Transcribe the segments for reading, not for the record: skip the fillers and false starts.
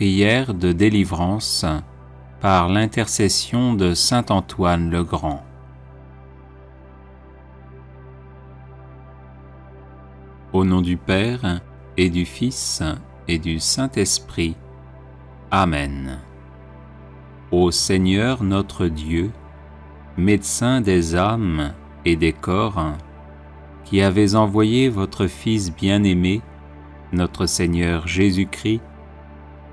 Prière de délivrance par l'intercession de saint Antoine le Grand. Au nom du Père, et du Fils, et du Saint-Esprit. Amen. Ô Seigneur notre Dieu, médecin des âmes et des corps, qui avez envoyé votre Fils bien-aimé, notre Seigneur Jésus-Christ,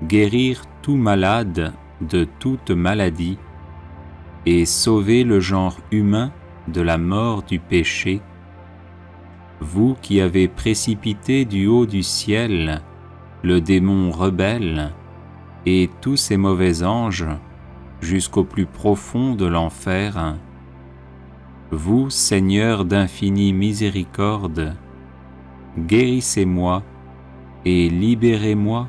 guérir tout malade de toute maladie et sauver le genre humain de la mort du péché, vous qui avez précipité du haut du ciel le démon rebelle et tous ses mauvais anges jusqu'au plus profond de l'enfer, vous, Seigneur d'infinie miséricorde, guérissez-moi et libérez-moi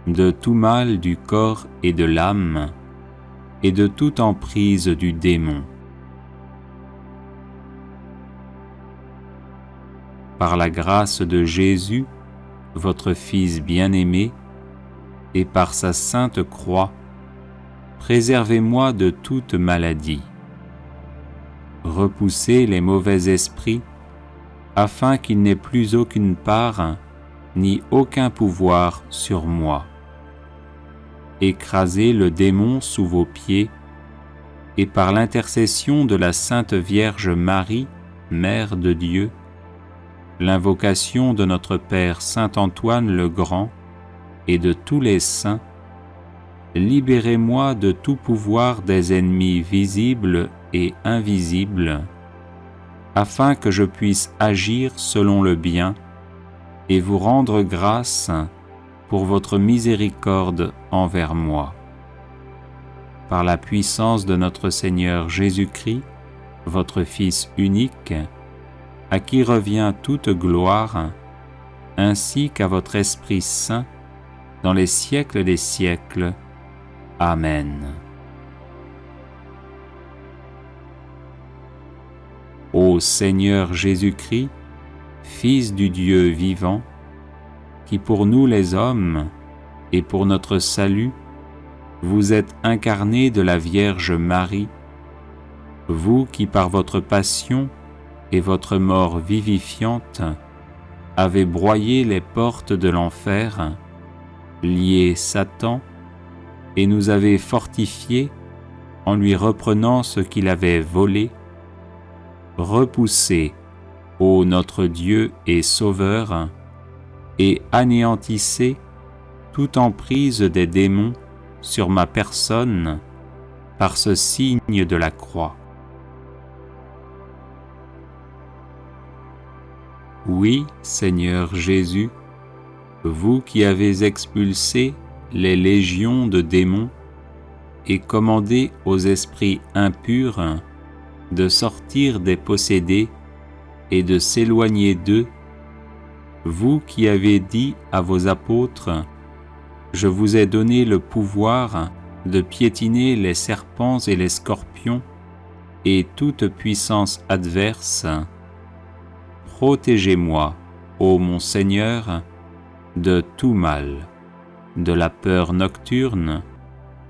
de tout mal du corps et de l'âme, et de toute emprise du démon. Par la grâce de Jésus, votre Fils bien-aimé, et par sa sainte croix, préservez-moi de toute maladie. Repoussez les mauvais esprits, afin qu'ils n'aient plus aucune part, ni aucun pouvoir sur moi. Écrasez le démon sous vos pieds, et par l'intercession de la Sainte Vierge Marie, Mère de Dieu, l'invocation de notre Père Saint Antoine le Grand et de tous les saints, libérez-moi de tout pouvoir des ennemis visibles et invisibles, afin que je puisse agir selon le bien et vous rendre grâce pour votre miséricorde envers moi. Par la puissance de notre Seigneur Jésus-Christ, votre Fils unique, à qui revient toute gloire, ainsi qu'à votre Esprit Saint, dans les siècles des siècles. Amen. Ô Seigneur Jésus-Christ, Fils du Dieu vivant, qui pour nous les hommes, et pour notre salut, vous êtes incarné de la Vierge Marie, vous qui par votre passion et votre mort vivifiante avez broyé les portes de l'enfer, lié Satan, et nous avez fortifiés en lui reprenant ce qu'il avait volé, repoussez, ô notre Dieu et Sauveur, et anéantissez toute emprise des démons sur ma personne par ce signe de la croix. Oui, Seigneur Jésus, vous qui avez expulsé les légions de démons et commandé aux esprits impurs de sortir des possédés et de s'éloigner d'eux, vous qui avez dit à vos apôtres, « Je vous ai donné le pouvoir de piétiner les serpents et les scorpions et toute puissance adverse », protégez-moi, ô mon Seigneur, de tout mal, de la peur nocturne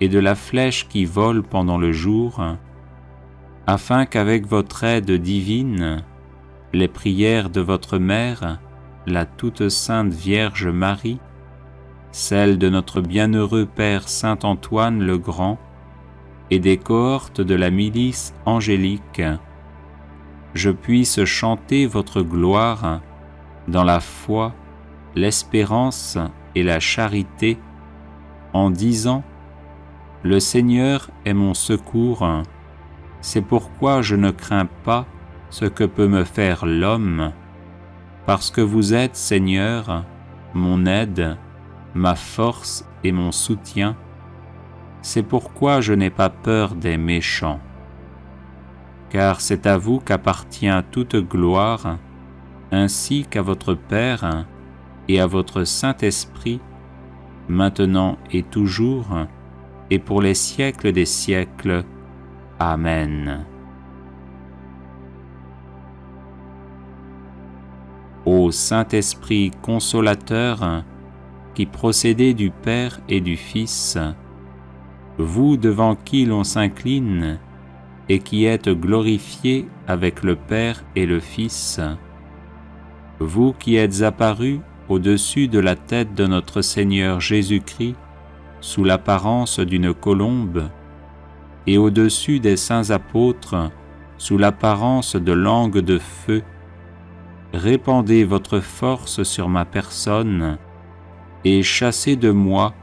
et de la flèche qui vole pendant le jour, afin qu'avec votre aide divine, les prières de votre Mère, la toute sainte Vierge Marie, celles de notre bienheureux Père Saint Antoine le Grand et des cohortes de la milice angélique, je puisse chanter votre gloire dans la foi, l'espérance et la charité, en disant « Le Seigneur est mon secours, c'est pourquoi je ne crains pas ce que peut me faire l'homme, parce que vous êtes, Seigneur, mon aide, ma force et mon soutien, c'est pourquoi je n'ai pas peur des méchants. Car c'est à vous qu'appartient toute gloire, ainsi qu'à votre Père et à votre Saint-Esprit, maintenant et toujours, et pour les siècles des siècles. Amen. Ô Saint-Esprit consolateur, qui procédez du Père et du Fils, vous devant qui l'on s'incline et qui êtes glorifiés avec le Père et le Fils, vous qui êtes apparus au-dessus de la tête de notre Seigneur Jésus-Christ sous l'apparence d'une colombe, et au-dessus des saints apôtres sous l'apparence de langues de feu, répandez votre force sur ma personne et chassez de moi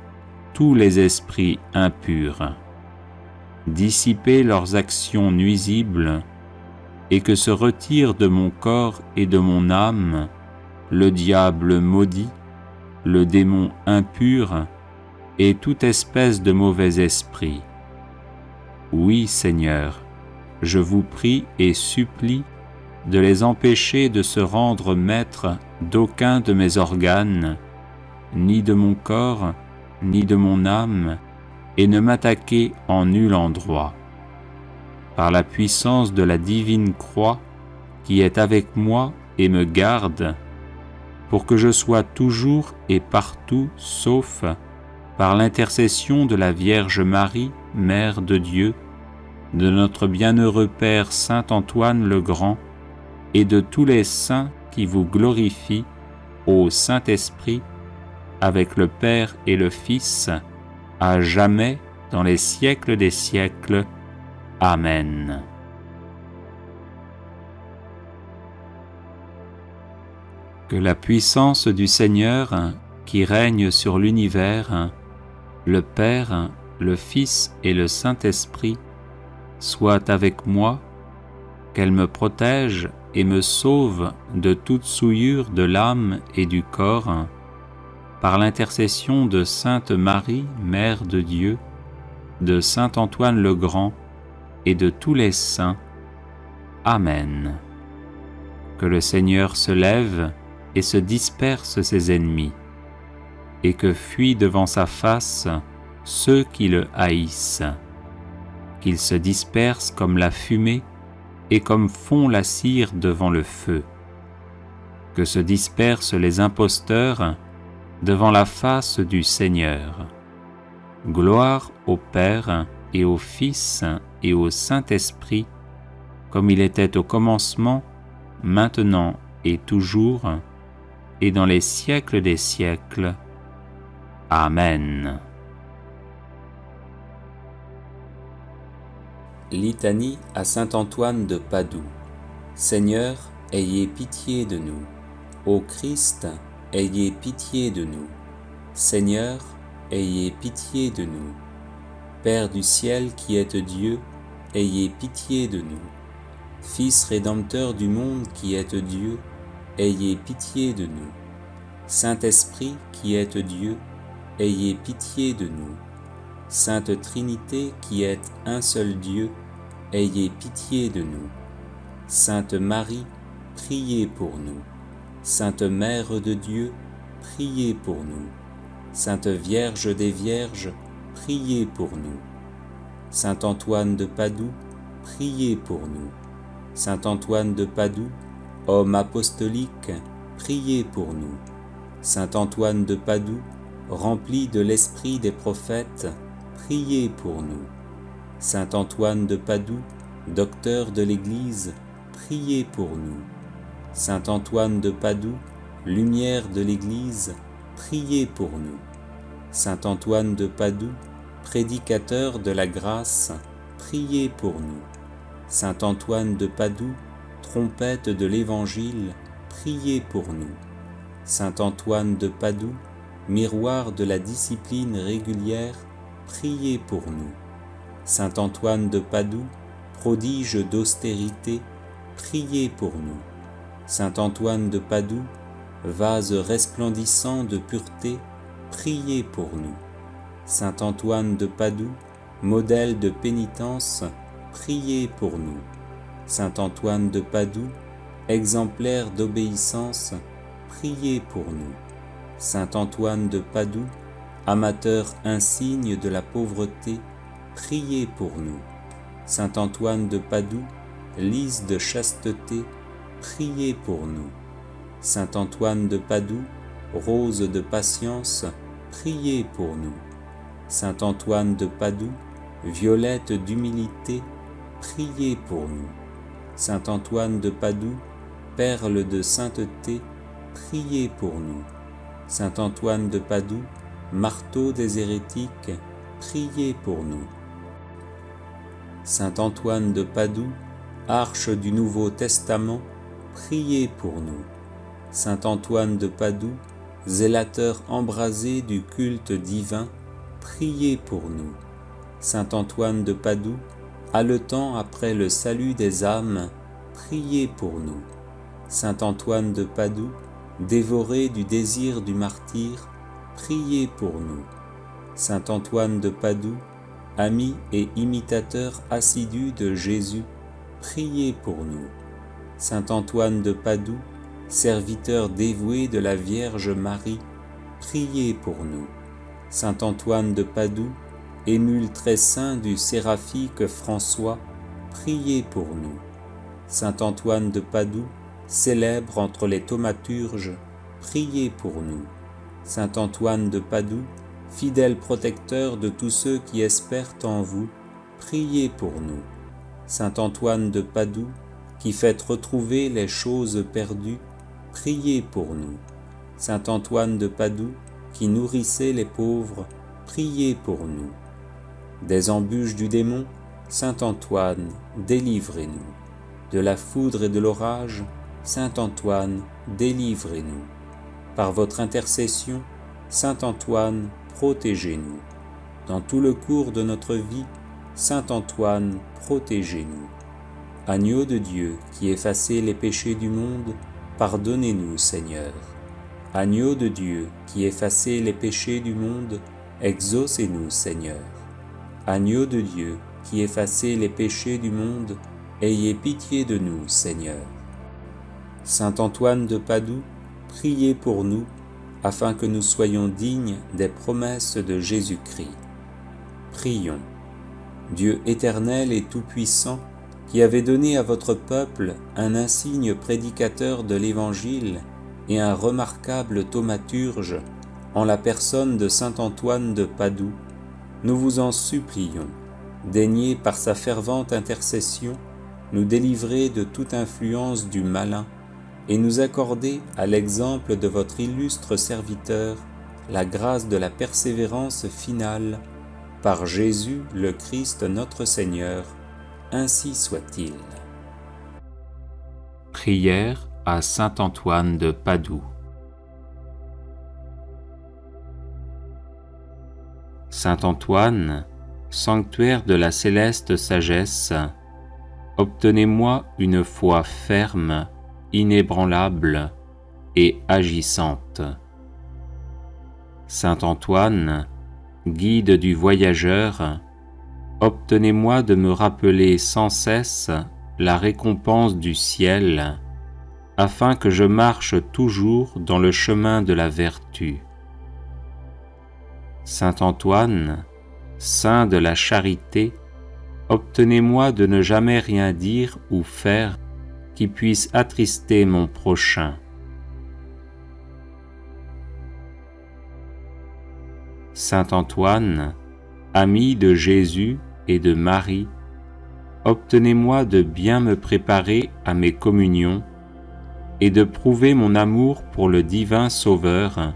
tous les esprits impurs. Dissipez leurs actions nuisibles et que se retire de mon corps et de mon âme le diable maudit, le démon impur et toute espèce de mauvais esprit. Oui, Seigneur, je vous prie et supplie de les empêcher de se rendre maîtres d'aucun de mes organes, ni de mon corps, ni de mon âme, et ne m'attaquer en nul endroit. Par la puissance de la divine croix qui est avec moi et me garde, pour que je sois toujours et partout sauf par l'intercession de la Vierge Marie, Mère de Dieu, de notre bienheureux Père Saint Antoine le Grand, et de tous les saints qui vous glorifient au Saint-Esprit, avec le Père et le Fils, à jamais dans les siècles des siècles. Amen. Que la puissance du Seigneur qui règne sur l'univers, le Père, le Fils et le Saint-Esprit, soit avec moi, qu'elle me protège et me sauve de toute souillure de l'âme et du corps, par l'intercession de Sainte Marie, Mère de Dieu, de Saint Antoine le Grand et de tous les saints. Amen. Que le Seigneur se lève et se disperse ses ennemis, et que fuient devant sa face ceux qui le haïssent, qu'ils se dispersent comme la fumée et comme fond la cire devant le feu, que se dispersent les imposteurs devant la face du Seigneur. Gloire au Père et au Fils et au Saint-Esprit, comme il était au commencement, maintenant et toujours, et dans les siècles des siècles. Amen. Litanie à saint Antoine de Padoue. Seigneur, ayez pitié de nous. Ô Christ, ayez pitié de nous. Seigneur, ayez pitié de nous. Père du ciel qui êtes Dieu, ayez pitié de nous. Fils rédempteur du monde qui êtes Dieu, ayez pitié de nous. Saint-Esprit qui êtes Dieu, ayez pitié de nous. Sainte Trinité qui êtes un seul Dieu, ayez pitié de nous. Sainte Marie, priez pour nous. Sainte Mère de Dieu, priez pour nous. Sainte Vierge des Vierges, priez pour nous. Saint Antoine de Padoue, priez pour nous. Saint Antoine de Padoue, homme apostolique, priez pour nous. Saint Antoine de Padoue, rempli de l'esprit des prophètes, priez pour nous. Saint Antoine de Padoue, docteur de l'Église, priez pour nous. Saint Antoine de Padoue, lumière de l'Église, priez pour nous. Saint Antoine de Padoue, prédicateur de la grâce, priez pour nous. Saint Antoine de Padoue, trompette de l'Évangile, priez pour nous. Saint Antoine de Padoue, miroir de la discipline régulière, priez pour nous. Saint Antoine de Padoue, prodige d'austérité, priez pour nous. Saint Antoine de Padoue, vase resplendissant de pureté, priez pour nous. Saint Antoine de Padoue, modèle de pénitence, priez pour nous. Saint Antoine de Padoue, exemplaire d'obéissance, priez pour nous. Saint Antoine de Padoue, amateur insigne de la pauvreté, priez pour nous. Saint Antoine de Padoue, lys de chasteté, priez pour nous. Saint Antoine de Padoue, rose de patience, priez pour nous. Saint Antoine de Padoue, violette d'humilité, priez pour nous. Saint Antoine de Padoue, perle de sainteté, priez pour nous. Saint Antoine de Padoue, marteau des hérétiques, priez pour nous. Saint Antoine de Padoue, arche du Nouveau Testament, priez pour nous. Saint Antoine de Padoue, zélateur embrasé du culte divin, priez pour nous. Saint Antoine de Padoue, haletant après le salut des âmes, priez pour nous. Saint Antoine de Padoue, dévoré du désir du martyre, priez pour nous. Saint Antoine de Padoue, ami et imitateur assidu de Jésus, priez pour nous. Saint Antoine de Padoue, serviteur dévoué de la Vierge Marie, priez pour nous. Saint Antoine de Padoue, émule très saint du séraphique François, priez pour nous. Saint Antoine de Padoue, célèbre entre les thaumaturges, priez pour nous. Saint Antoine de Padoue, fidèle protecteur de tous ceux qui espèrent en vous, priez pour nous. Saint Antoine de Padoue, qui faites retrouver les choses perdues, priez pour nous. Saint Antoine de Padoue, qui nourrissait les pauvres, priez pour nous. Des embûches du démon, Saint Antoine, délivrez-nous. De la foudre et de l'orage, Saint Antoine, délivrez-nous. Par votre intercession, Saint Antoine, protégez-nous. Dans tout le cours de notre vie, Saint Antoine, protégez-nous. Agneau de Dieu, qui effacez les péchés du monde, pardonnez-nous, Seigneur. Agneau de Dieu, qui effacez les péchés du monde, exaucez-nous, Seigneur. Agneau de Dieu, qui effacez les péchés du monde, ayez pitié de nous, Seigneur. Saint Antoine de Padoue, priez pour nous, afin que nous soyons dignes des promesses de Jésus-Christ. Prions. Dieu éternel et tout-puissant, qui avez donné à votre peuple un insigne prédicateur de l'Évangile et un remarquable thaumaturge en la personne de Saint Antoine de Padoue, nous vous en supplions, daignez par sa fervente intercession nous délivrer de toute influence du malin et nous accorder, à l'exemple de votre illustre serviteur, la grâce de la persévérance finale, par Jésus le Christ notre Seigneur, ainsi soit-il. Prière à Saint Antoine de Padoue. Saint Antoine, sanctuaire de la céleste sagesse, obtenez-moi une foi ferme, inébranlable et agissante. Saint Antoine, guide du voyageur, obtenez-moi de me rappeler sans cesse la récompense du ciel, afin que je marche toujours dans le chemin de la vertu. Saint Antoine, saint de la charité, obtenez-moi de ne jamais rien dire ou faire qui puisse attrister mon prochain. Saint Antoine, ami de Jésus et de Marie, obtenez-moi de bien me préparer à mes communions et de prouver mon amour pour le divin Sauveur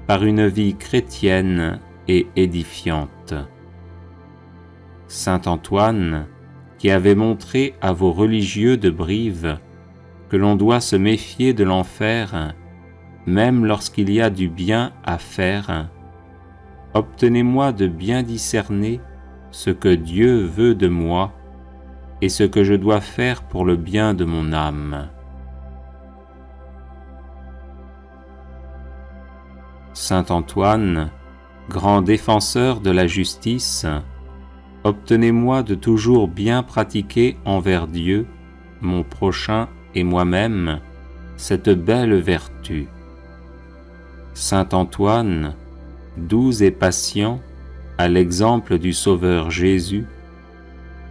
par une vie chrétienne et édifiante. Saint Antoine, qui avait montré à vos religieux de Brive que l'on doit se méfier de l'enfer, même lorsqu'il y a du bien à faire, obtenez-moi de bien discerner ce que Dieu veut de moi et ce que je dois faire pour le bien de mon âme. Saint Antoine, grand défenseur de la justice, obtenez-moi de toujours bien pratiquer envers Dieu, mon prochain et moi-même, cette belle vertu. Saint Antoine, doux et patient, à l'exemple du Sauveur Jésus,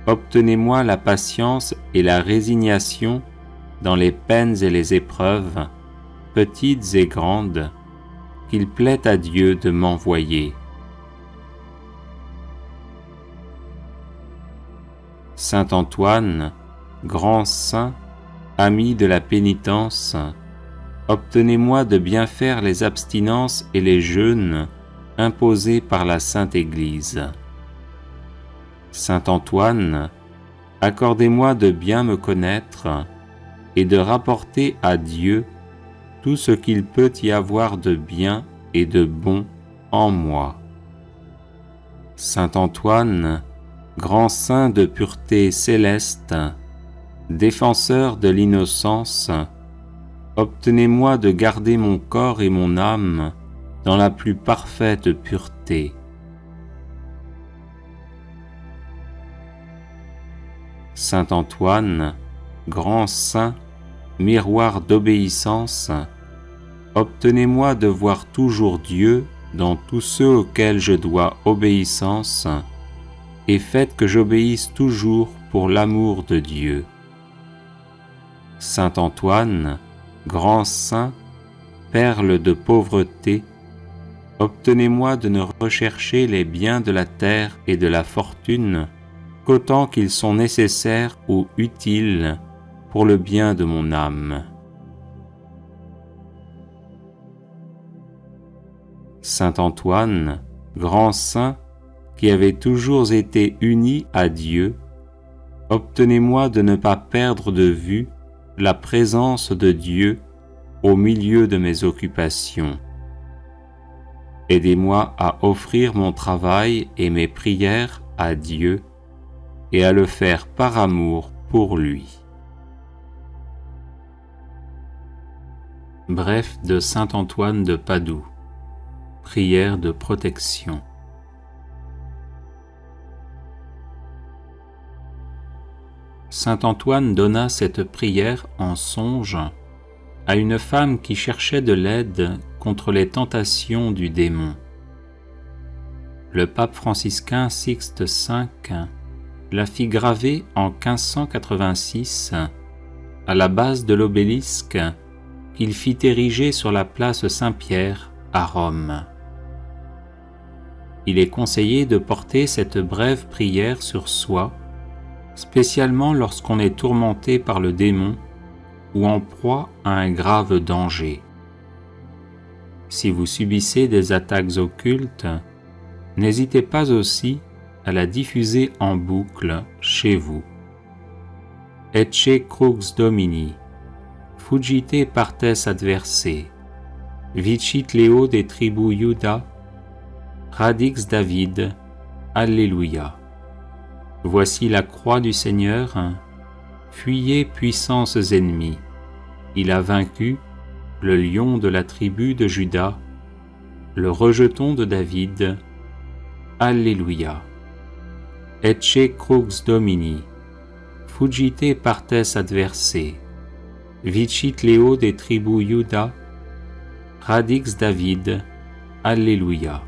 obtenez-moi la patience et la résignation dans les peines et les épreuves, petites et grandes, qu'il plaît à Dieu de m'envoyer. Saint Antoine, grand saint, ami de la pénitence, obtenez-moi de bien faire les abstinences et les jeûnes imposés par la Sainte Église. Saint Antoine, accordez-moi de bien me connaître et de rapporter à Dieu tout ce qu'il peut y avoir de bien et de bon en moi. Saint Antoine, grand saint de pureté céleste, défenseur de l'innocence, obtenez-moi de garder mon corps et mon âme dans la plus parfaite pureté. Saint Antoine, grand saint, miroir d'obéissance, obtenez-moi de voir toujours Dieu dans tous ceux auxquels je dois obéissance, et faites que j'obéisse toujours pour l'amour de Dieu. Saint Antoine, grand saint, perle de pauvreté, obtenez-moi de ne rechercher les biens de la terre et de la fortune qu'autant qu'ils sont nécessaires ou utiles pour le bien de mon âme. Saint Antoine, grand saint, qui avait toujours été uni à Dieu, obtenez-moi de ne pas perdre de vue la présence de Dieu au milieu de mes occupations. Aidez-moi à offrir mon travail et mes prières à Dieu et à le faire par amour pour lui. Bref de Saint Antoine de Padoue. Prière de protection. Saint Antoine donna cette prière en songe à une femme qui cherchait de l'aide contre les tentations du démon. Le pape franciscain Sixte V la fit graver en 1586 à la base de l'obélisque qu'il fit ériger sur la place Saint-Pierre à Rome. Il est conseillé de porter cette brève prière sur soi, spécialement lorsqu'on est tourmenté par le démon ou en proie à un grave danger. Si vous subissez des attaques occultes, n'hésitez pas aussi à la diffuser en boucle chez vous. Ecce crux Domini, fuggite partes adversae, vicit Leo de tribu Iuda, radix David, Alléluia. Voici la croix du Seigneur, fuyez puissances ennemies. Il a vaincu le lion de la tribu de Juda, le rejeton de David. Alléluia. Ecce crux Domini, fuggite partes adversae, vicit Leo de tribu Iuda, radix David. Alléluia.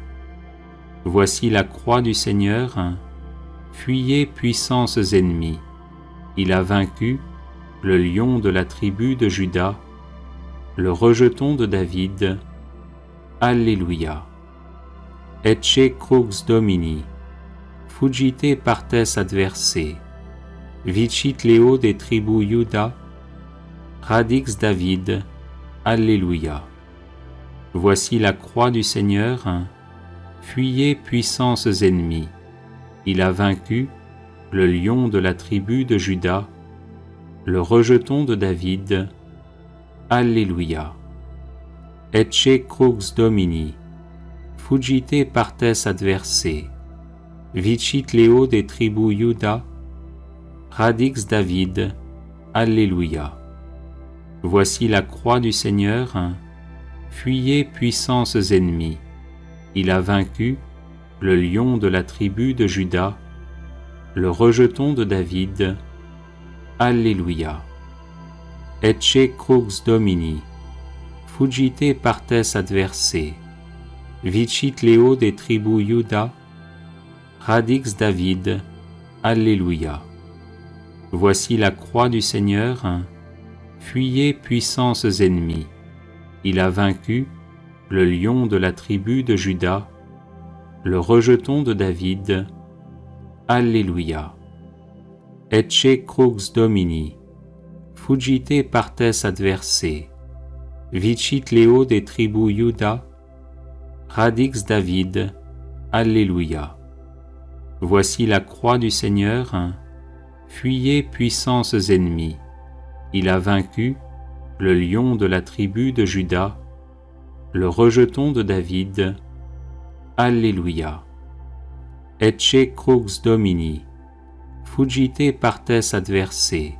Voici la croix du Seigneur, fuyez puissances ennemies. Il a vaincu le lion de la tribu de Juda, le rejeton de David. Alléluia. Ecce crux Domini, fuggite partes adversae, vicit Leo de tribu Iuda, radix David. Alléluia. Voici la croix du Seigneur, fuyez puissances ennemies. Il a vaincu le lion de la tribu de Juda, le rejeton de David. Alléluia. Ecce crux Domini, fuggite partes adversae, vicit Leo de tribu Iuda, radix David. Alléluia. Voici la croix du Seigneur, fuyez puissances ennemies. Il a vaincu le lion de la tribu de Juda, le rejeton de David. Alléluia. Ecce crux Domini, fuggite partes adversae, vicit Leo de tribu Iuda, radix David. Alléluia. Voici la croix du Seigneur, fuyez puissances ennemies. Il a vaincu le lion de la tribu de Juda, le rejeton de David. Alléluia. Ecce crux Domini, fuggite partes adversae, vicit Leo des tribus Juda, radix David. Alléluia. Voici la croix du Seigneur, fuyez puissances ennemies. Il a vaincu le lion de la tribu de Juda, le rejeton de David. Alléluia. Ecce crux Domini, fuggite partes adversae,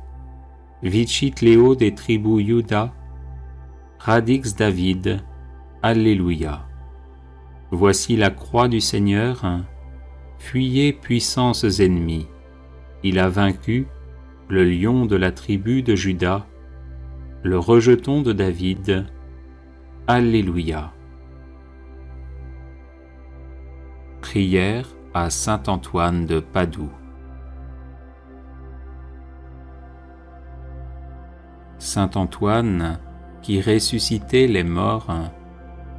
vicit Leo des tribus Juda, radix David. Alléluia. Voici la croix du Seigneur, fuyez puissances ennemies. Il a vaincu le lion de la tribu de Juda, le rejeton de David. Alléluia. Prière à saint Antoine de Padoue. Saint Antoine, qui ressuscitait les morts,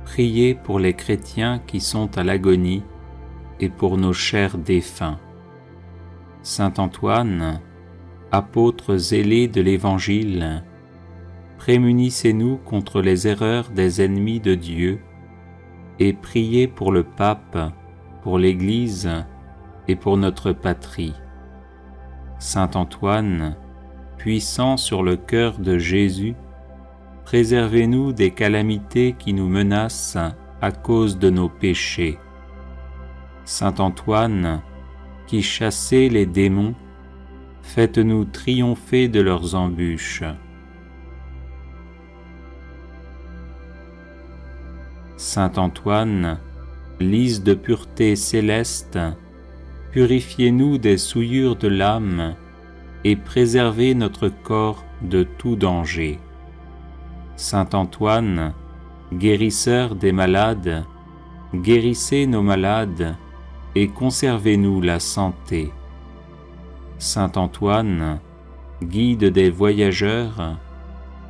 priez pour les chrétiens qui sont à l'agonie et pour nos chers défunts. Saint Antoine, apôtre zélé de l'Évangile, prémunissez-nous contre les erreurs des ennemis de Dieu et priez pour le pape, pour l'Église et pour notre patrie. Saint Antoine, puissant sur le cœur de Jésus, préservez-nous des calamités qui nous menacent à cause de nos péchés. Saint Antoine, qui chassez les démons, faites-nous triompher de leurs embûches. Saint Antoine, lys de pureté céleste, purifiez-nous des souillures de l'âme et préservez notre corps de tout danger. Saint Antoine, guérisseur des malades, guérissez nos malades et conservez-nous la santé. Saint Antoine, guide des voyageurs,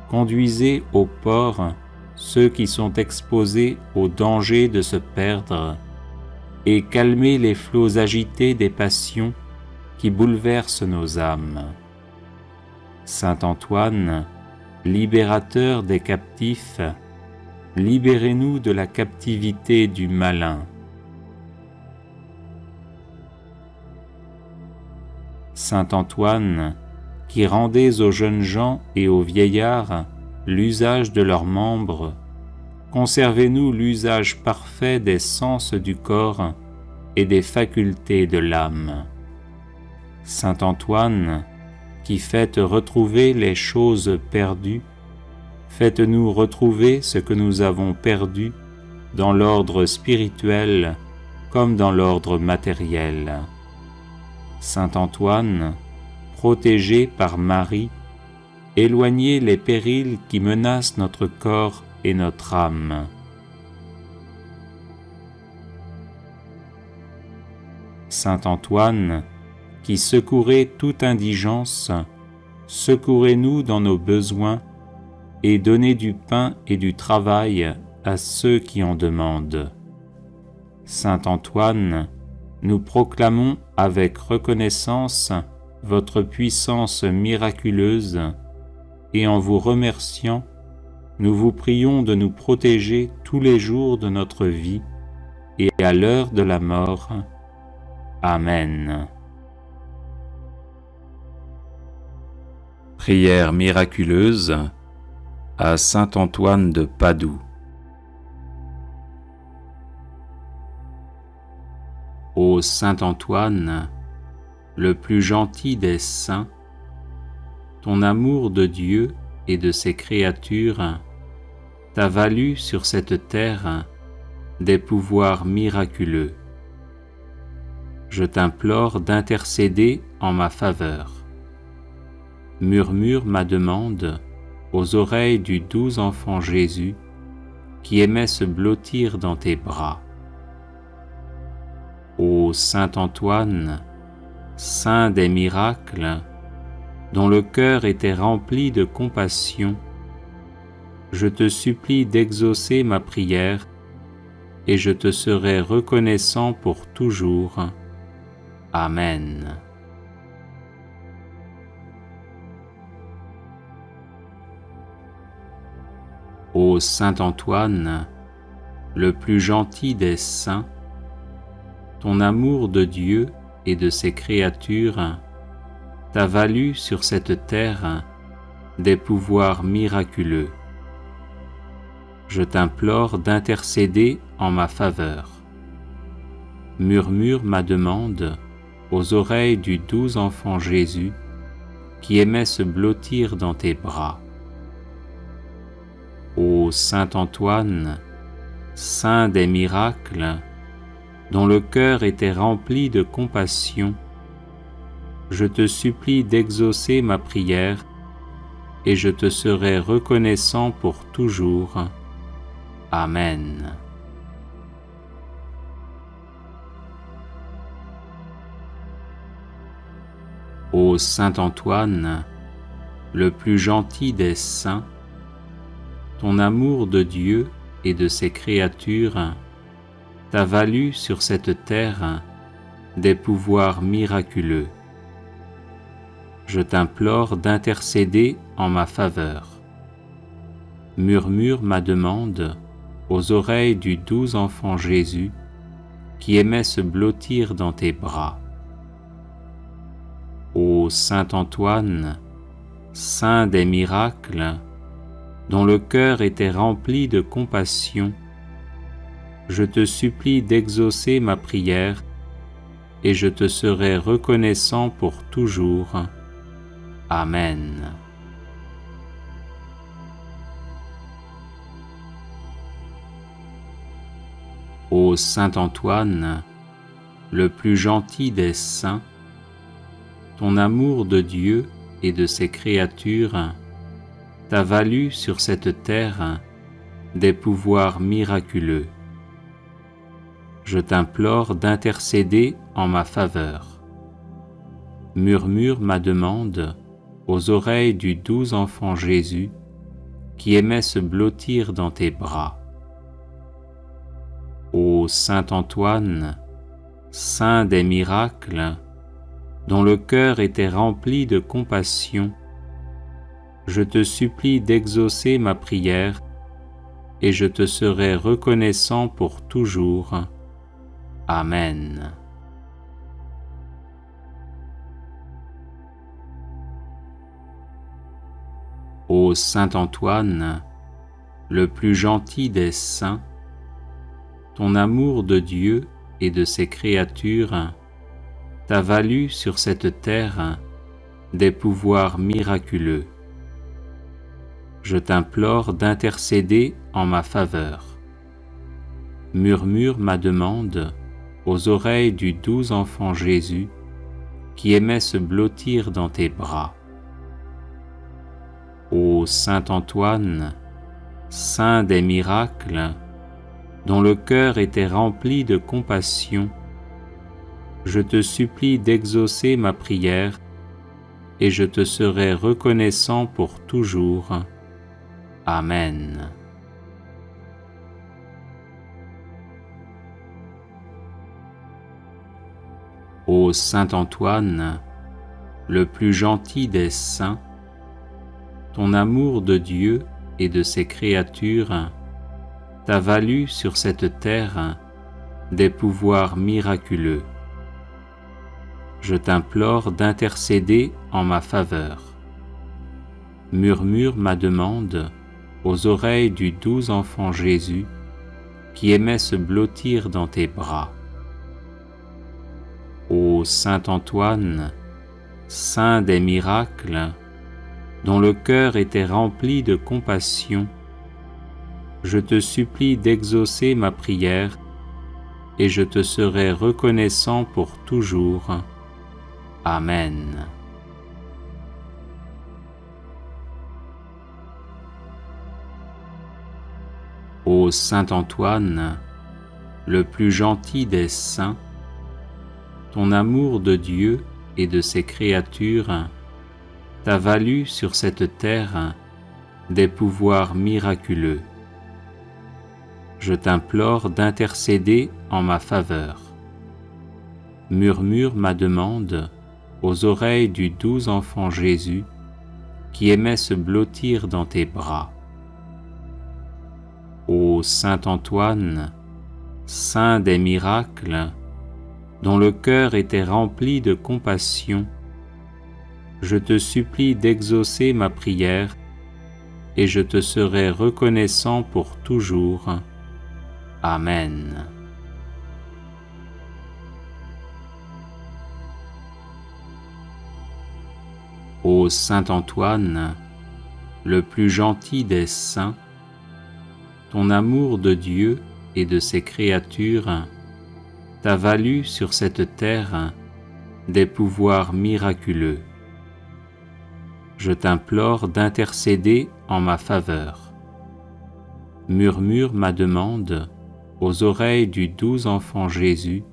conduisez au port ceux qui sont exposés au danger de se perdre et calmez les flots agités des passions qui bouleversent nos âmes. Saint Antoine, libérateur des captifs, libérez-nous de la captivité du malin. Saint Antoine, qui rendez aux jeunes gens et aux vieillards l'usage de leurs membres, conservez-nous l'usage parfait des sens du corps et des facultés de l'âme. Saint Antoine, qui faites retrouver les choses perdues, faites-nous retrouver ce que nous avons perdu dans l'ordre spirituel comme dans l'ordre matériel. Saint Antoine, protégé par Marie, éloignez les périls qui menacent notre corps et notre âme. Saint Antoine, qui secourez toute indigence, secourez-nous dans nos besoins et donnez du pain et du travail à ceux qui en demandent. Saint Antoine, nous proclamons avec reconnaissance votre puissance miraculeuse et en vous remerciant, nous vous prions de nous protéger tous les jours de notre vie et à l'heure de la mort. Amen. Prière miraculeuse à saint Antoine de Padoue. Ô saint Antoine, le plus gentil des saints, ton amour de Dieu et de ses créatures t'a valu sur cette terre des pouvoirs miraculeux. Je t'implore d'intercéder en ma faveur. Murmure ma demande aux oreilles du doux enfant Jésus qui aimait se blottir dans tes bras. Ô saint Antoine, saint des miracles, dont le cœur était rempli de compassion, je te supplie d'exaucer ma prière et je te serai reconnaissant pour toujours. Amen. Ô Saint Antoine, le plus gentil des saints, ton amour de Dieu et de ses créatures t'a valu sur cette terre des pouvoirs miraculeux. Je t'implore d'intercéder en ma faveur. Murmure ma demande aux oreilles du doux enfant Jésus qui aimait se blottir dans tes bras. Ô Saint Antoine, saint des miracles, dont le cœur était rempli de compassion, je te supplie d'exaucer ma prière et je te serai reconnaissant pour toujours. Amen. Ô Saint Antoine, le plus gentil des saints, ton amour de Dieu et de ses créatures t'a valu sur cette terre des pouvoirs miraculeux. Je t'implore d'intercéder en ma faveur. Murmure ma demande aux oreilles du doux enfant Jésus qui aimait se blottir dans tes bras. Ô Saint Antoine, saint des miracles, dont le cœur était rempli de compassion, je te supplie d'exaucer ma prière et je te serai reconnaissant pour toujours. Amen. Ô Saint Antoine, le plus gentil des saints, ton amour de Dieu et de ses créatures t'a valu sur cette terre des pouvoirs miraculeux. Je t'implore d'intercéder en ma faveur. Murmure ma demande aux oreilles du doux enfant Jésus qui aimait se blottir dans tes bras. Ô Saint Antoine, saint des miracles, dont le cœur était rempli de compassion, je te supplie d'exaucer ma prière et je te serai reconnaissant pour toujours. Amen. Ô Saint Antoine, le plus gentil des saints, ton amour de Dieu et de ses créatures t'a valu sur cette terre des pouvoirs miraculeux. Je t'implore d'intercéder en ma faveur. Murmure ma demande aux oreilles du doux enfant Jésus qui aimait se blottir dans tes bras. Ô Saint Antoine, saint des miracles, dont le cœur était rempli de compassion, je te supplie d'exaucer ma prière et je te serai reconnaissant pour toujours. Amen. Ô Saint Antoine, le plus gentil des saints, ton amour de Dieu et de ses créatures t'a valu sur cette terre des pouvoirs miraculeux. Je t'implore d'intercéder en ma faveur. Murmure ma demande aux oreilles du doux enfant Jésus qui aimait se blottir dans tes bras. Ô Saint Antoine, saint des miracles, dont le cœur était rempli de compassion, je te supplie d'exaucer ma prière et je te serai reconnaissant pour toujours. Amen. Ô Saint Antoine, le plus gentil des saints, ton amour de Dieu et de ses créatures t'a valu sur cette terre des pouvoirs miraculeux. je t'implore d'intercéder en ma faveur. Murmure ma demande aux oreilles du doux enfant Jésus qui aimait se blottir dans tes bras. Ô Saint Antoine, saint des miracles, dont le cœur était rempli de compassion, je te supplie d'exaucer ma prière et je te serai reconnaissant pour toujours. Amen. Ô Saint Antoine, le plus gentil des saints, ton amour de Dieu et de ses créatures t'a valu sur cette terre des pouvoirs miraculeux. Je t'implore d'intercéder en ma faveur. Murmure ma demande aux oreilles du doux enfant Jésus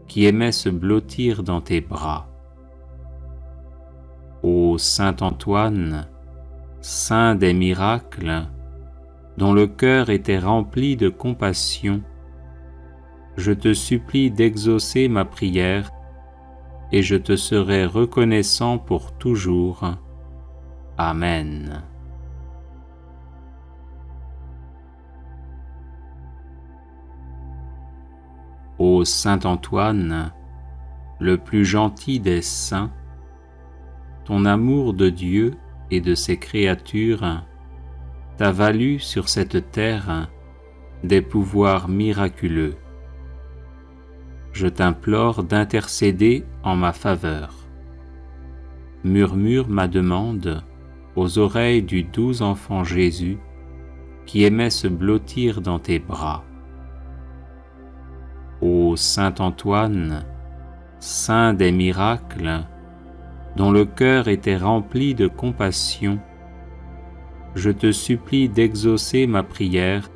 qui aimait se blottir dans tes bras. Ô Saint Antoine, saint des miracles, dont le cœur était rempli de compassion, je te supplie d'exaucer ma prière et je te serai reconnaissant pour toujours. Amen. Ô Saint Antoine, le plus gentil des saints, ton amour de Dieu et de ses créatures t'a valu sur cette terre des pouvoirs miraculeux. Je t'implore d'intercéder en ma faveur. Murmure ma demande aux oreilles du doux enfant Jésus qui aimait se blottir dans tes bras. Ô Saint Antoine, saint des miracles, dont le cœur était rempli de compassion, je te supplie d'exaucer ma prière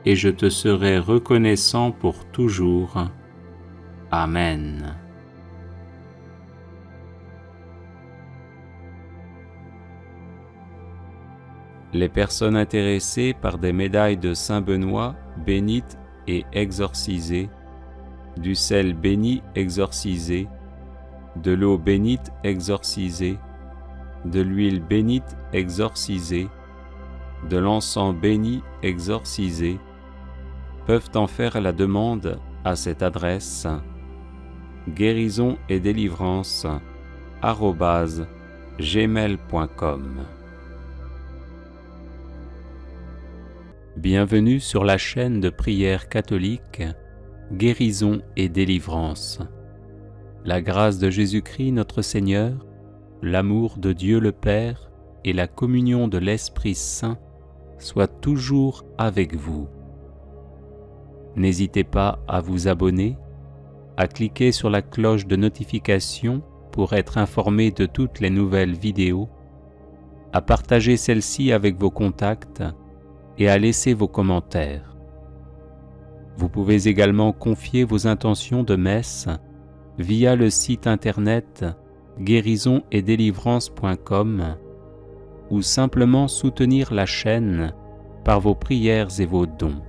et je te serai reconnaissant pour toujours. Amen. Les personnes intéressées par des médailles de Saint Benoît bénites et exorcisées, du sel béni exorcisé, de l'eau bénite exorcisée, de l'huile bénite exorcisée, de l'encens béni exorcisé, peuvent en faire la demande à cette adresse guérisonetdélivrance@gmail.com. Bienvenue sur la chaîne de prière catholique Guérison et délivrance. La grâce de Jésus-Christ notre Seigneur, l'amour de Dieu le Père et la communion de l'Esprit Saint soient toujours avec vous. N'hésitez pas à vous abonner, à cliquer sur la cloche de notification pour être informé de toutes les nouvelles vidéos, à partager celle-ci avec vos contacts et à laisser vos commentaires. Vous pouvez également confier vos intentions de messe via le site internet guérisonetdélivrance.com ou simplement soutenir la chaîne par vos prières et vos dons.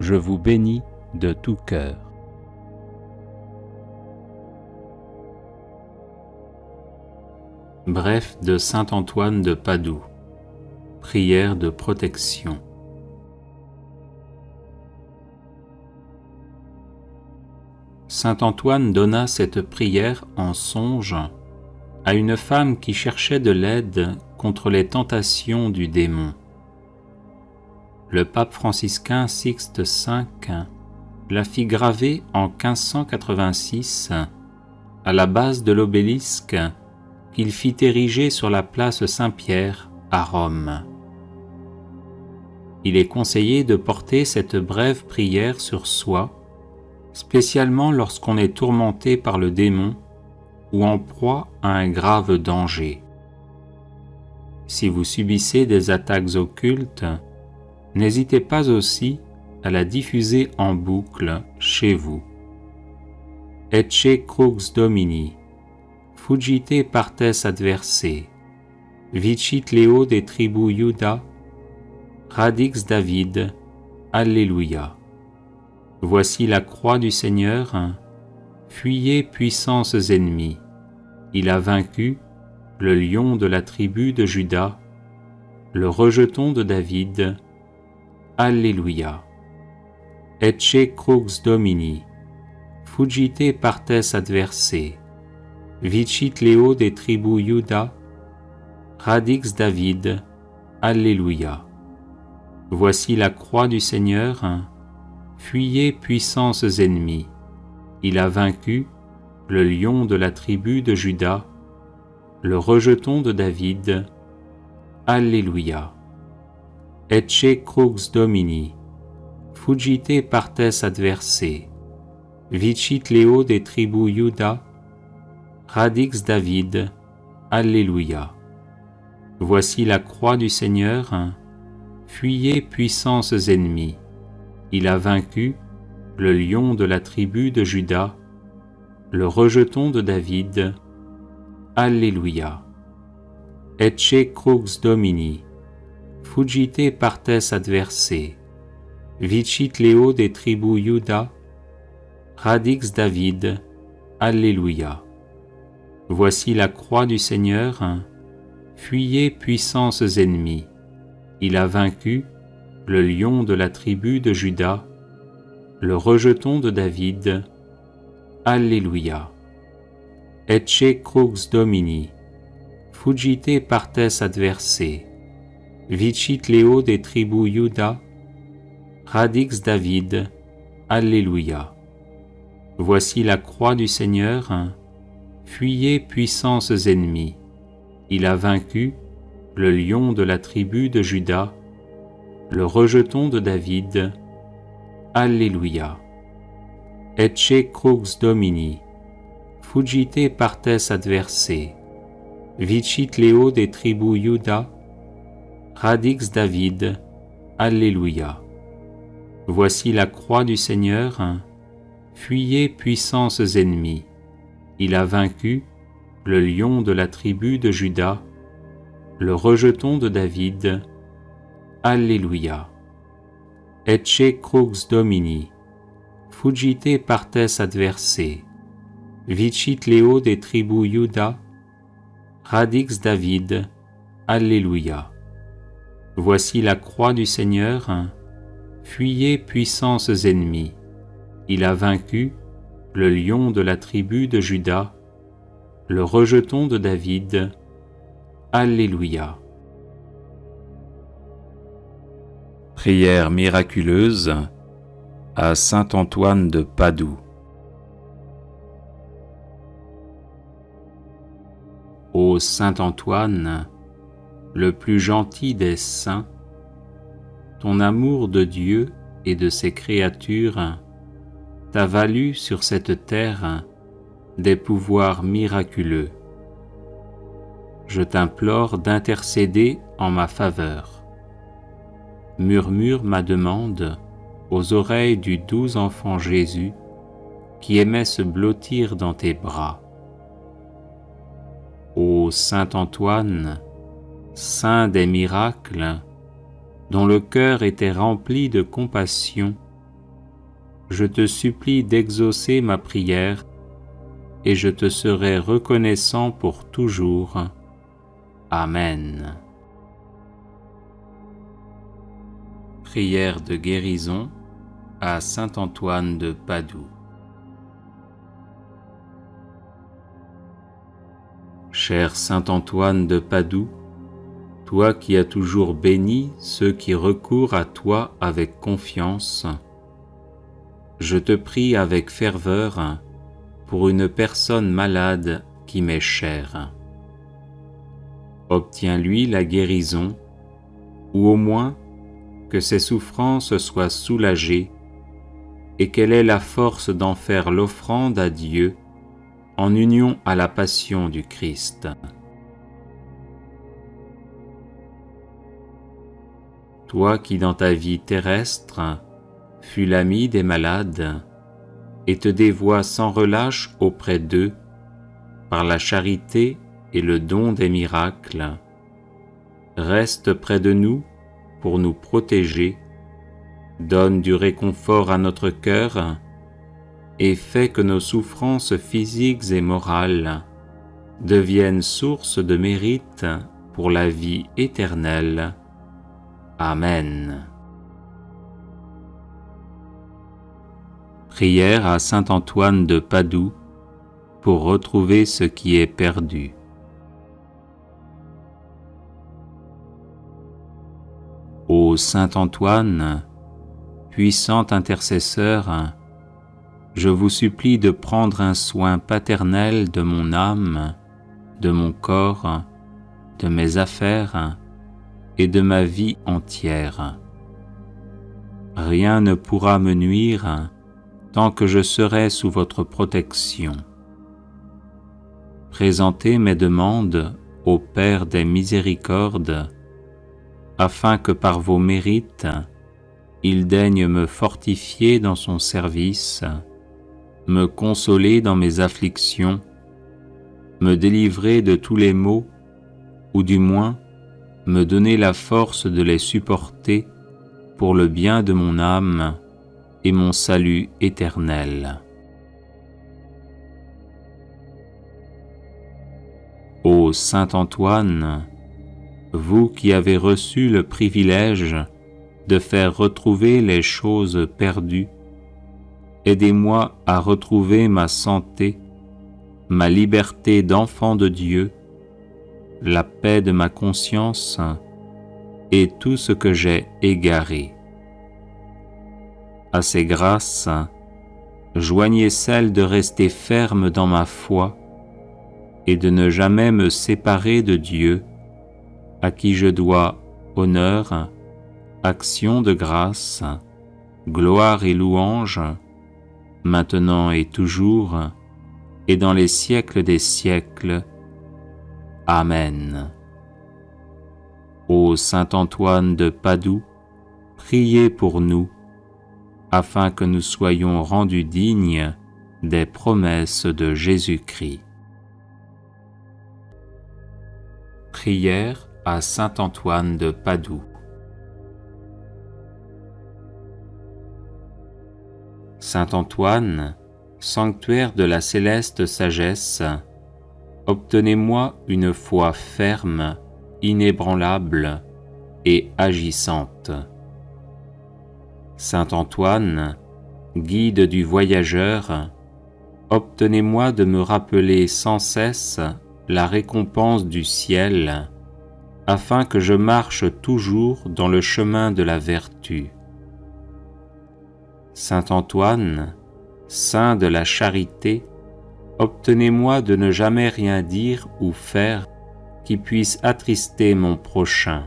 Je vous bénis de tout cœur. Bref de Saint Antoine de Padoue. Prière de protection. Saint Antoine donna cette prière en songe à une femme qui cherchait de l'aide contre les tentations du démon. Le pape franciscain Sixte V la fit graver en 1586 à la base de l'obélisque qu'il fit ériger sur la place Saint-Pierre à Rome. Il est conseillé de porter cette brève prière sur soi, spécialement lorsqu'on est tourmenté par le démon ou en proie à un grave danger. Si vous subissez des attaques occultes, n'hésitez pas aussi à la diffuser en boucle chez vous. Ecce crux Domini, fugite partes adversae, vicit Leo de tribu Iuda, radix David, Alléluia. Voici la croix du Seigneur, fuyez puissances ennemies. Il a vaincu le lion de la tribu de Juda, le rejeton de David. Alléluia. Ecce crux Domini, fuggite partes adversae, vicit Leo des tribus Juda, radix David. Alléluia. Voici la croix du Seigneur, fuyez puissances ennemies. Il a vaincu le lion de la tribu de Juda, le rejeton de David. Alléluia. Ecce crux Domini, fuggite partes adversae, vicit Leo des tribus Juda, radix David. Alléluia. Voici la croix du Seigneur, fuyez puissances ennemies. Il a vaincu le lion de la tribu de Juda, le rejeton de David. Alléluia. Ecce crux Domini, fuggite partes adversae, vicit Leo des tribus Juda, radix David. Alléluia. Voici la croix du Seigneur, fuyez puissances ennemies. Il a vaincu le lion de la tribu de Juda, le rejeton de David. Alléluia. Ecce crux Domini, fuggite partes adversae, vicit Leo des tribus Juda, radix David. Alléluia. Voici la croix du Seigneur, fuyez puissances ennemies. Il a vaincu le lion de la tribu de Juda, le rejeton de David. Alléluia. Ecce crux Domini, fuggite partes adversae, vicit Leo des tribus Juda, radix David. Alléluia. Voici la croix du Seigneur, fuyez puissances ennemies. Il a vaincu le lion de la tribu de Juda, le rejeton de David. Alléluia. Ecce crux Domini, fuggite partes adversae, vicit Leo des tribus Juda, radix David. Alléluia. Voici la croix du Seigneur, fuyez puissances ennemies. Il a vaincu le lion de la tribu de Juda, le rejeton de David. Alléluia. Prière miraculeuse à saint Antoine de Padoue. Ô saint Antoine, le plus gentil des saints, ton amour de Dieu et de ses créatures t'a valu sur cette terre des pouvoirs miraculeux. Je t'implore d'intercéder en ma faveur. Murmure ma demande aux oreilles du doux enfant Jésus qui aimait se blottir dans tes bras. Ô saint Antoine, saint des miracles, dont le cœur était rempli de compassion, je te supplie d'exaucer ma prière et je te serai reconnaissant pour toujours. Amen. Prière de guérison à saint Antoine de Padoue. Cher saint Antoine de Padoue, toi qui as toujours béni ceux qui recourent à toi avec confiance, je te prie avec ferveur pour une personne malade qui m'est chère. Obtiens-lui la guérison, ou au moins que ses souffrances soient soulagées et qu'elle ait la force d'en faire l'offrande à Dieu en union à la passion du Christ. Toi qui dans ta vie terrestre fus l'ami des malades et te dévoies sans relâche auprès d'eux par la charité et le don des miracles, reste près de nous pour nous protéger donne du réconfort à notre cœur et fais que nos souffrances physiques et morales deviennent source de mérite pour la vie éternelle. Amen. Prière à saint Antoine de Padoue pour retrouver ce qui est perdu. Ô saint Antoine, puissant intercesseur, je vous supplie de prendre un soin paternel de mon âme, de mon corps, de mes affaires et de ma vie entière. Rien ne pourra me nuire tant que je serai sous votre protection. Présentez mes demandes au Père des miséricordes, afin que par vos mérites, il daigne me fortifier dans son service, me consoler dans mes afflictions, me délivrer de tous les maux, ou du moins me donner la force de les supporter pour le bien de mon âme et mon salut éternel. Ô saint Antoine, vous qui avez reçu le privilège de faire retrouver les choses perdues, aidez-moi à retrouver ma santé, ma liberté d'enfant de Dieu, la paix de ma conscience et tout ce que j'ai égaré. À ces grâces, joignez celle de rester ferme dans ma foi et de ne jamais me séparer de Dieu, à qui je dois honneur, action de grâce, gloire et louange, maintenant et toujours, et dans les siècles des siècles. Amen. Ô saint Antoine de Padoue, priez pour nous, afin que nous soyons rendus dignes des promesses de Jésus-Christ. Prière à saint Antoine de Padoue. Saint Antoine, sanctuaire de la céleste sagesse, obtenez-moi une foi ferme, inébranlable et agissante. Saint Antoine, guide du voyageur, obtenez-moi de me rappeler sans cesse la récompense du ciel, afin que je marche toujours dans le chemin de la vertu. Saint Antoine, saint de la charité, obtenez-moi de ne jamais rien dire ou faire qui puisse attrister mon prochain.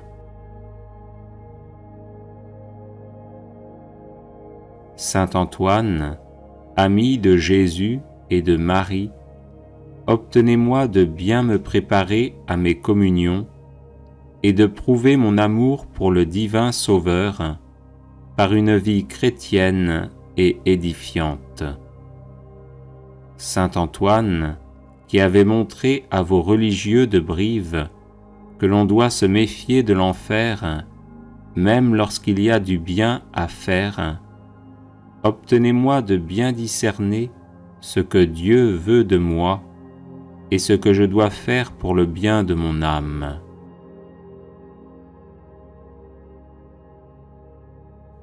Saint Antoine, ami de Jésus et de Marie, obtenez-moi de bien me préparer à mes communions et de prouver mon amour pour le divin Sauveur par une vie chrétienne et édifiante. Saint Antoine, qui avait montré à vos religieux de Brive que l'on doit se méfier de l'enfer, même lorsqu'il y a du bien à faire, obtenez-moi de bien discerner ce que Dieu veut de moi et ce que je dois faire pour le bien de mon âme.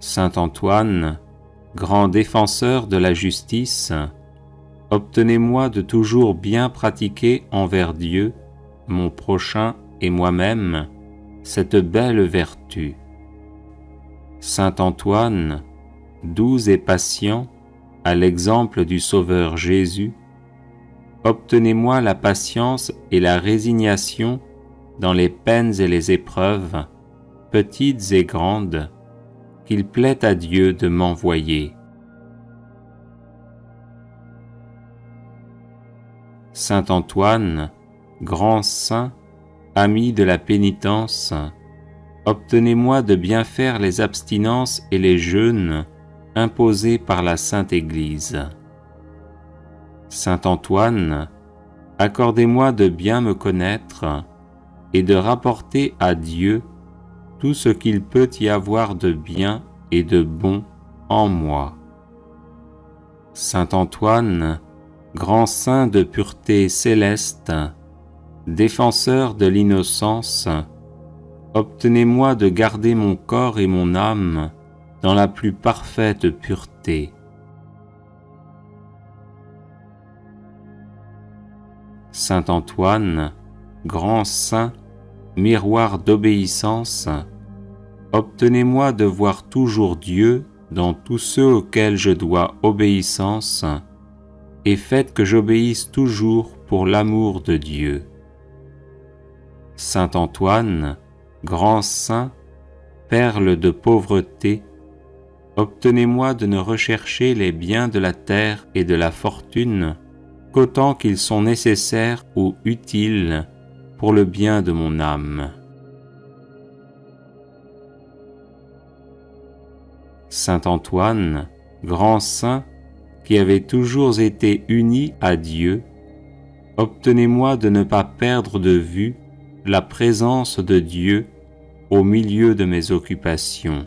Saint Antoine, grand défenseur de la justice, obtenez-moi de toujours bien pratiquer envers Dieu, mon prochain et moi-même, cette belle vertu. Saint Antoine, doux et patient, à l'exemple du Sauveur Jésus, obtenez-moi la patience et la résignation dans les peines et les épreuves, petites et grandes, qu'il plaît à Dieu de m'envoyer. Saint Antoine, grand saint, ami de la pénitence, obtenez-moi de bien faire les abstinences et les jeûnes imposés par la Sainte Église. Saint Antoine, accordez-moi de bien me connaître et de rapporter à Dieu tout ce qu'il peut y avoir de bien et de bon en moi. Saint Antoine, grand saint de pureté céleste, défenseur de l'innocence, obtenez-moi de garder mon corps et mon âme dans la plus parfaite pureté. Saint Antoine, grand saint, miroir d'obéissance, obtenez-moi de voir toujours Dieu dans tous ceux auxquels je dois obéissance, et faites que j'obéisse toujours pour l'amour de Dieu. Saint Antoine, grand saint, perle de pauvreté, obtenez-moi de ne rechercher les biens de la terre et de la fortune qu'autant qu'ils sont nécessaires ou utiles pour le bien de mon âme. Saint Antoine, grand saint, qui avez toujours été uni à Dieu, obtenez-moi de ne pas perdre de vue la présence de Dieu au milieu de mes occupations.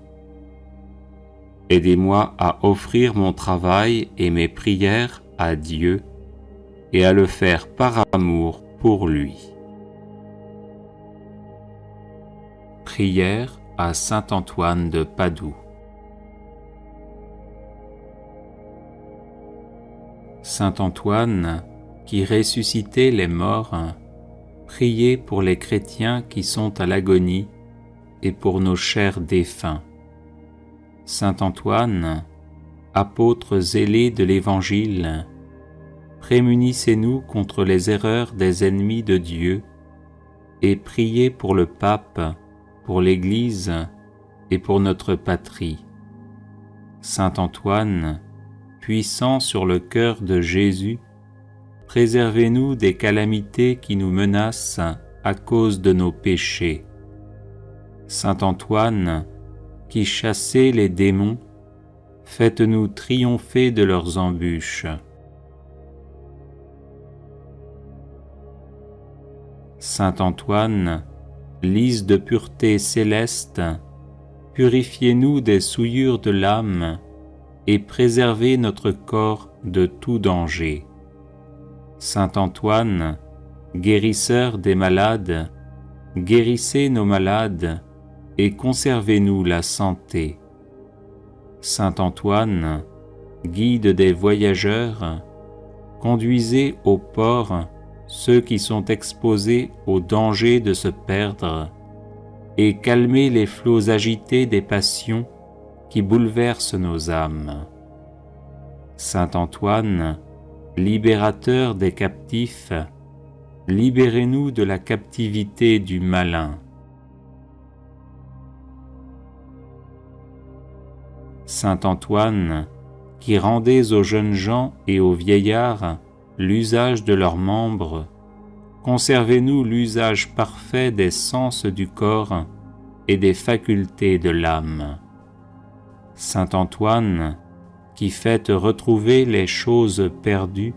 Aidez-moi à offrir mon travail et mes prières à Dieu et à le faire par amour pour lui. Prière à Saint Antoine de Padoue. Saint Antoine, qui ressuscitait les morts, priez pour les chrétiens qui sont à l'agonie et pour nos chers défunts. Saint Antoine, apôtre zélé de l'Évangile, prémunissez-nous contre les erreurs des ennemis de Dieu et priez pour le pape, pour l'Église et pour notre patrie. Saint Antoine, puissant sur le cœur de Jésus, préservez-nous des calamités qui nous menacent à cause de nos péchés. Saint Antoine, qui chassez les démons, faites-nous triompher de leurs embûches. Saint Antoine, lys de pureté céleste, purifiez-nous des souillures de l'âme et préservez notre corps de tout danger. Saint Antoine, guérisseur des malades, guérissez nos malades et conservez-nous la santé. Saint Antoine, guide des voyageurs, conduisez au port ceux qui sont exposés au danger de se perdre et calmez les flots agités des passions qui bouleversent nos âmes. Saint Antoine, libérateur des captifs, libérez-nous de la captivité du malin. Saint Antoine, qui rendez aux jeunes gens et aux vieillards l'usage de leurs membres, conservez-nous l'usage parfait des sens du corps et des facultés de l'âme. Saint Antoine, qui faites retrouver les choses perdues,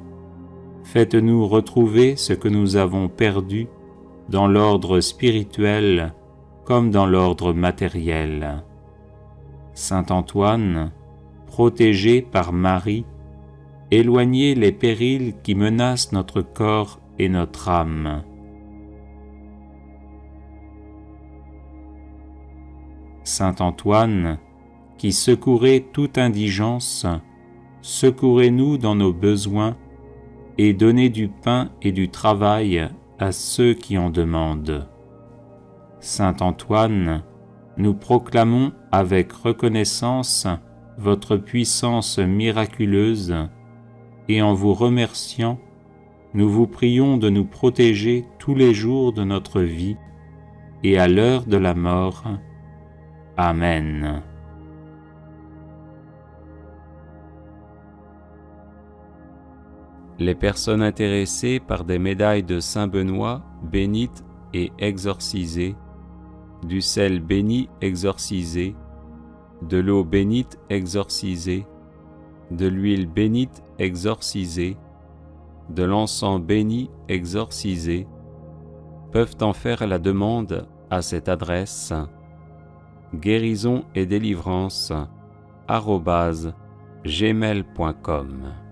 faites-nous retrouver ce que nous avons perdu dans l'ordre spirituel comme dans l'ordre matériel. Saint Antoine, protégé par Marie, éloignez les périls qui menacent notre corps et notre âme. Saint Antoine, qui secourez toute indigence, secourez-nous dans nos besoins et donnez du pain et du travail à ceux qui en demandent. Saint Antoine, nous proclamons avec reconnaissance votre puissance miraculeuse et en vous remerciant, nous vous prions de nous protéger tous les jours de notre vie et à l'heure de la mort. Amen. Les personnes intéressées par des médailles de Saint Benoît bénites et exorcisées, du sel béni exorcisé, de l'eau bénite exorcisée, de l'huile bénite exorcisée, de l'encens béni exorcisé, peuvent en faire la demande à cette adresse: guérison et délivrance gmail.com.